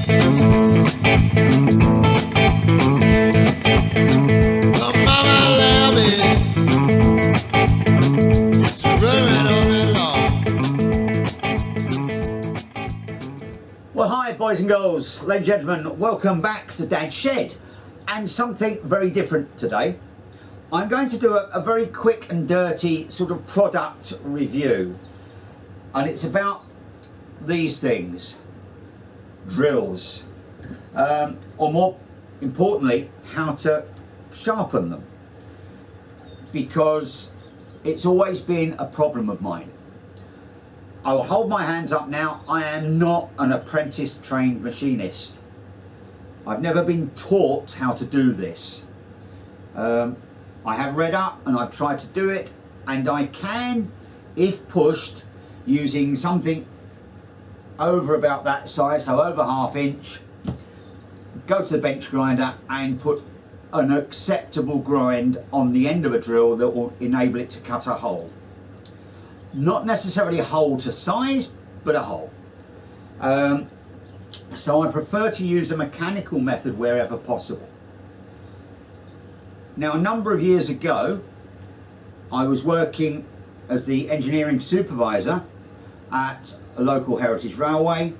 Well, hi boys and girls, ladies and gentlemen, welcome back to Dad's Shed, and something very different today. I'm going to do a very quick and dirty sort of product review, and it's about these things, drills, or more importantly, how to sharpen them, because it's always been a problem of mine. I will hold my hands up now. I am not an apprentice trained machinist. I've never been taught how to do this. I have read up and I've tried to do it, and I can, if pushed, using something over about that size, so over ½ inch, go to the bench grinder and put an acceptable grind on the end of a drill that will enable it to cut a hole. Not necessarily a hole to size, but a hole. So I prefer to use a mechanical method wherever possible. Now, a number of years ago, I was working as the engineering supervisor at a local heritage railway.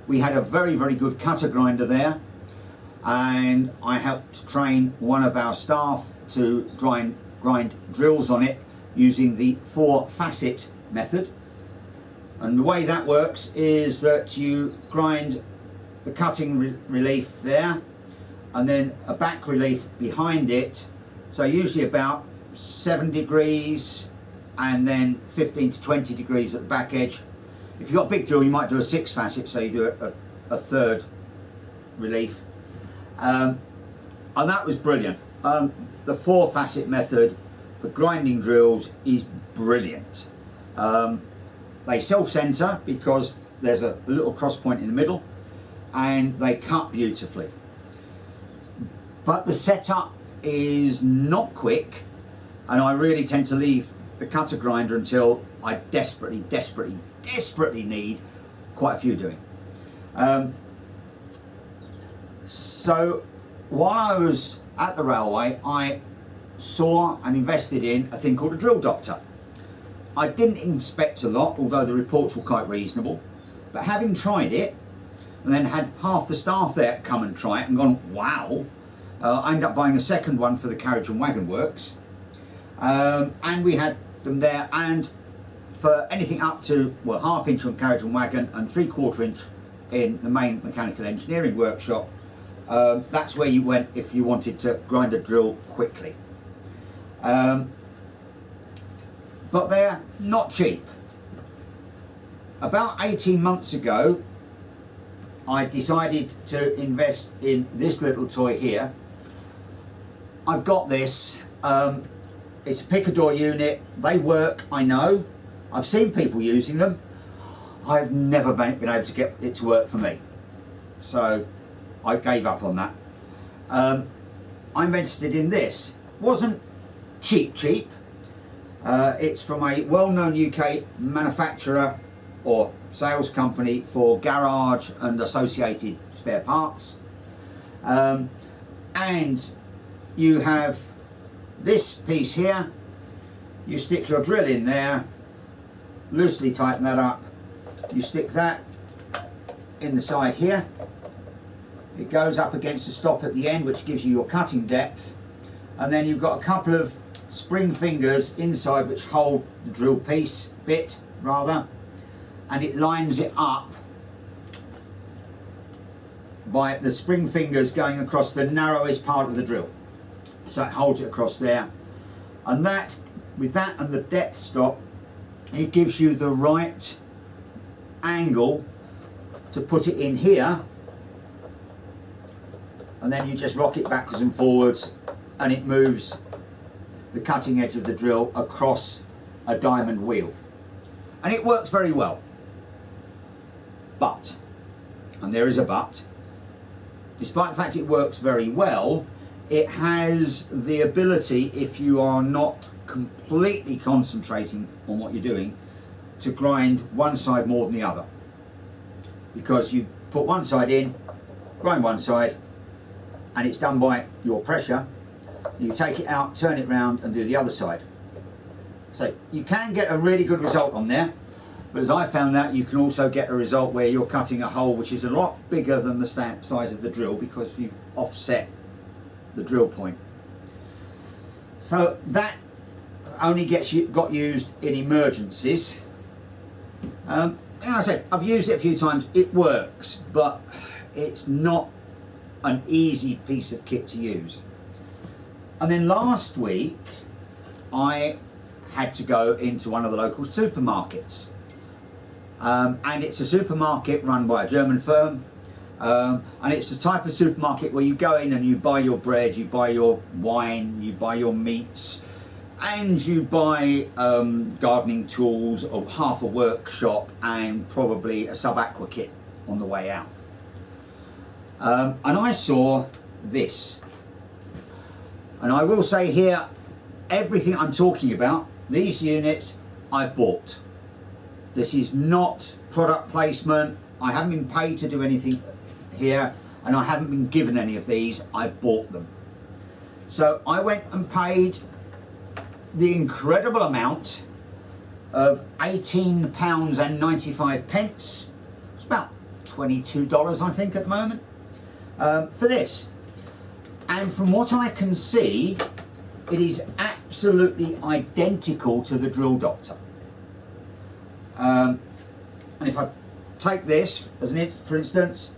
We had a very, very good cutter grinder there, and I helped train one of our staff to grind drills on it using the 4-facet method. And the way that works is that you grind the cutting relief there and then a back relief behind it, so usually about 7 degrees and then 15 to 20 degrees at the back edge. If you've got a big drill, you might do a 6-facet, so you do a third relief, and that was brilliant. The 4-facet method for grinding drills is brilliant. They self-center because there's a little cross point in the middle, and they cut beautifully. But the setup is not quick, and I really tend to leave the cutter grinder until I desperately need quite a few doing. So while I was at the railway, I saw and invested in a thing called a drill doctor. I didn't inspect a lot, although the reports were quite reasonable, but having tried it and then had half the staff there come and try it and gone, wow, I ended up buying a second one for the carriage and wagon works, and we had them there, and for anything up to, well, ½ inch on carriage and wagon and 3/4 inch in the main mechanical engineering workshop, that's where you went if you wanted to grind a drill quickly. But they're not cheap. About 18 months ago, I decided to invest in this little toy here. I've got this. It's a picador unit. They work, I know. I've seen people using them. I've never been able to get it to work for me, so I gave up on that. I invested in this. Wasn't cheap. It's from a well-known UK manufacturer or sales company for garage and associated spare parts. And you have this piece here. You stick your drill in there, loosely tighten that up. You stick that in the side here. It goes up against the stop at the end, which gives you your cutting depth. And then you've got a couple of spring fingers inside which hold the drill bit, and it lines it up by the spring fingers going across the narrowest part of the drill, so it holds it across there. And that, with that and the depth stop, it gives you the right angle to put it in here, and then you just rock it backwards and forwards and it moves the cutting edge of the drill across a diamond wheel, and it works very well. But, and there is a but, despite the fact it works very well, it has the ability, if you are not completely concentrating on what you're doing, to grind one side more than the other, because you put one side in grind one side, and it's done by your pressure. You take it out, turn it round and do the other side. So you can get a really good result on there, but as I found out, you can also get a result where you're cutting a hole which is a lot bigger than the size of the drill, because you've offset the drill point. So that only got used in emergencies. Like I said, I've used it a few times. It works, but it's not an easy piece of kit to use. And then last week I had to go into one of the local supermarkets, and it's a supermarket run by a German firm, and it's the type of supermarket where you go in and you buy your bread, you buy your wine, you buy your meats, and you buy gardening tools, or half a workshop, and probably a sub-aqua kit on the way out. And I saw this, and I will say here, everything I'm talking about, these units I've bought. This is not product placement. I haven't been paid to do anything here, and I haven't been given any of these. I've bought them. So I went and paid the incredible amount of £18.95. It's about $22, I think, at the moment, for this. And from what I can see, it is absolutely identical to the Drill Doctor. And if I take this as for instance,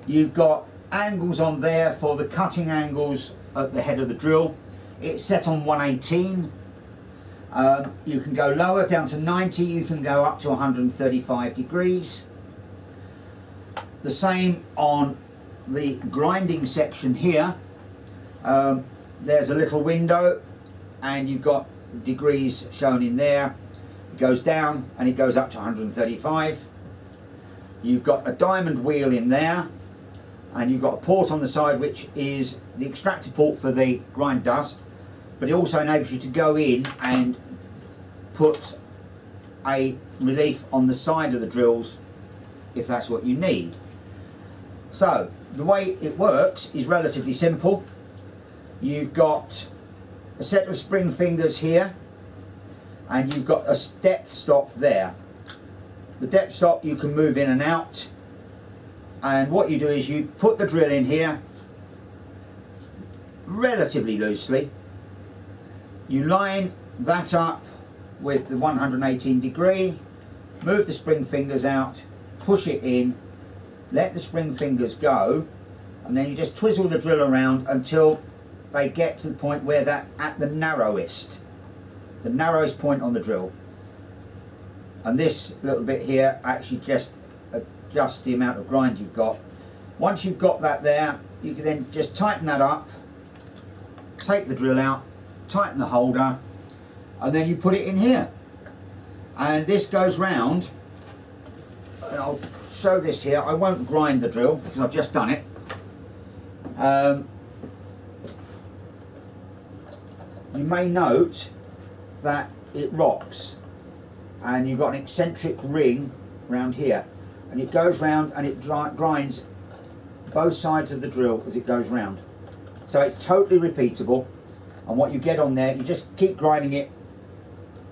you've got angles on there for the cutting angles at the head of the drill. It's set on 118. You can go lower, down to 90. You can go up to 135 degrees. The same on the grinding section here. There's a little window, and you've got degrees shown in there. It goes down and it goes up to 135. You've got a diamond wheel in there, and you've got a port on the side which is the extractor port for the grind dust, but it also enables you to go in and put a relief on the side of the drills if that's what you need. So the way it works is relatively simple. You've got a set of spring fingers here, and you've got a depth stop there. The depth stop you can move in and out, and what you do is you put the drill in here relatively loosely. You line that up with the 118 degree, move the spring fingers out, push it in, let the spring fingers go, and then you just twizzle the drill around until they get to the point where they're at the narrowest point on the drill. And this little bit here actually just adjusts the amount of grind you've got. Once you've got that there, you can then just tighten that up, take the drill out, tighten the holder, and then you put it in here. And this goes round, and I'll show this here. I won't grind the drill because I've just done it. You may note that it rocks, and you've got an eccentric ring round here, and it goes round and it grinds both sides of the drill as it goes round. So it's totally repeatable, and what you get on there, you just keep grinding it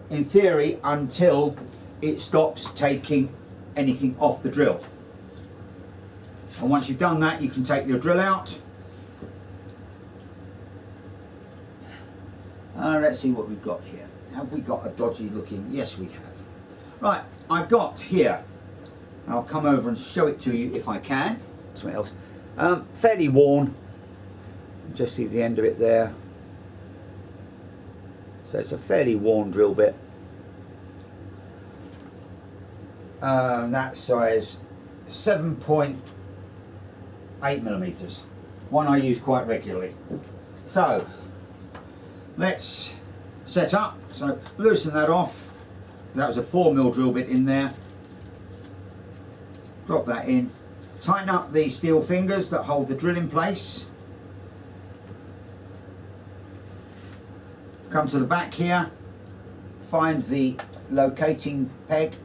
in theory until it stops taking anything off the drill. And once you've done that, you can take your drill out. Let's see what we've got here. Have we got a dodgy looking? Yes, we have. Right, I've got here, I'll come over and show it to you if I can. Something else. Fairly worn. Just see the end of it there. So it's a fairly worn drill bit. That size 7.8 millimeters. One I use quite regularly. So let's set up. So loosen that off. That was a 4mm drill bit in there. Drop that in. Tighten up the steel fingers that hold the drill in place. Come to the back here. Find the locating peg.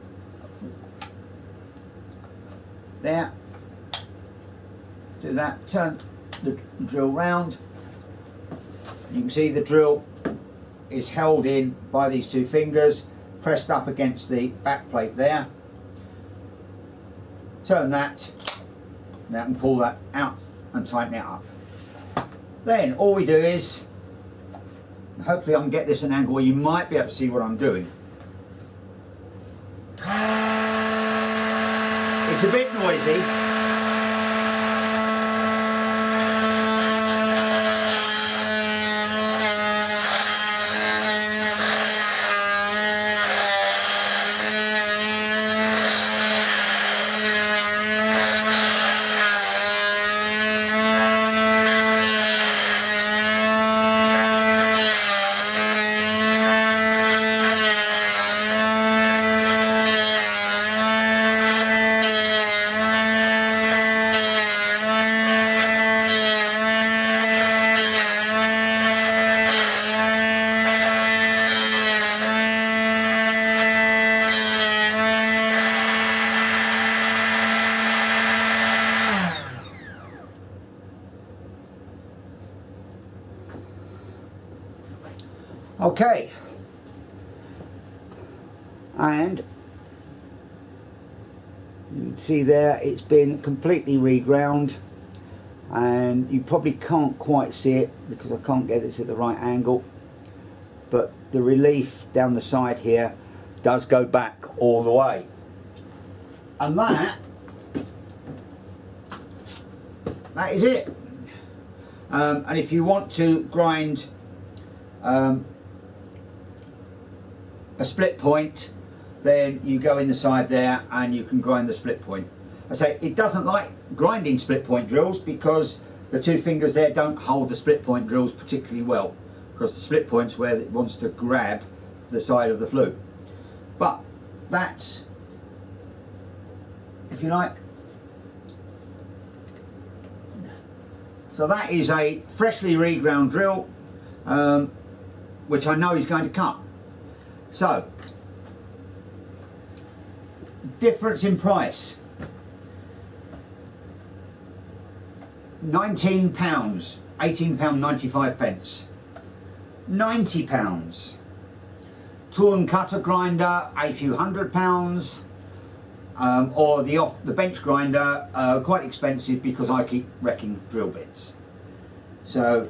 do that, turn the drill round. You can see the drill is held in by these two fingers, pressed up against the back plate there. Turn that, now and pull that out and tighten it up. Then all we do is, hopefully I can get this at an angle where you might be able to see what I'm doing. It's a bit noisy. Okay, and you can see there it's been completely reground, and you probably can't quite see it because I can't get it at the right angle, but the relief down the side here does go back all the way, and that is it. And if you want to grind a split point, then you go in the side there and you can grind the split point. I say it doesn't like grinding split point drills because the two fingers there don't hold the split point drills particularly well, because the split point's where it wants to grab the side of the flue. But that's, if you like, so that is a freshly reground drill, which I know is going to cut. So, difference in price, £19, £18.95 pence, £90, tool and cutter grinder, a few £100, or the bench grinder, quite expensive because I keep wrecking drill bits. So,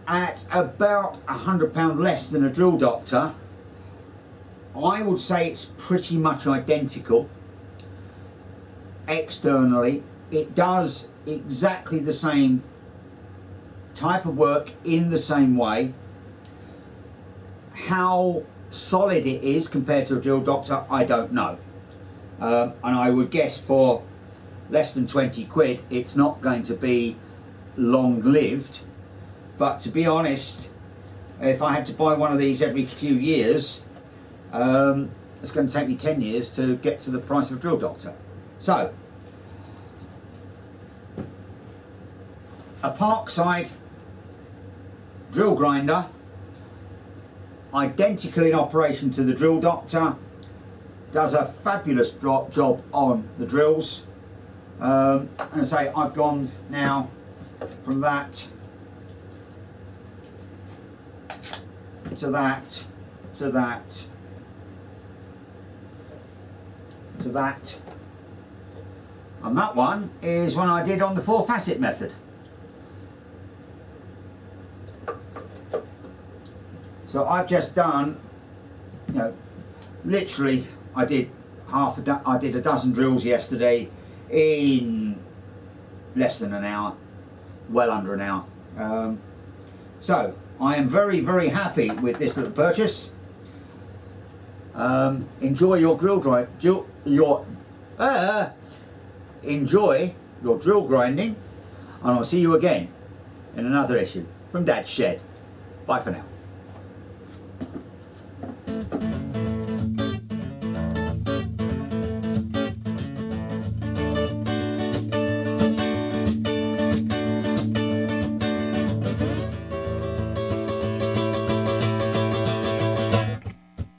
at about £100 less than a Drill Doctor, I would say it's pretty much identical. Externally, it does exactly the same type of work in the same way. How solid it is compared to a Drill Doctor, I don't know. And I would guess for less than 20 quid, it's not going to be long-lived. But to be honest, if I had to buy one of these every few years, it's going to take me 10 years to get to the price of a Drill Doctor. So, a Parkside drill grinder, identical in operation to the Drill Doctor, does a fabulous job on the drills. And I say I've gone now from that to that, to that, to that, and that one is one I did on the 4-facet method. So I've just done, you know, literally I did a dozen drills yesterday in less than an hour, well under an hour. So I am very, very happy with this little purchase. Enjoy your enjoy your drill grinding, and I'll see you again in another issue from Dad's Shed. Bye for now.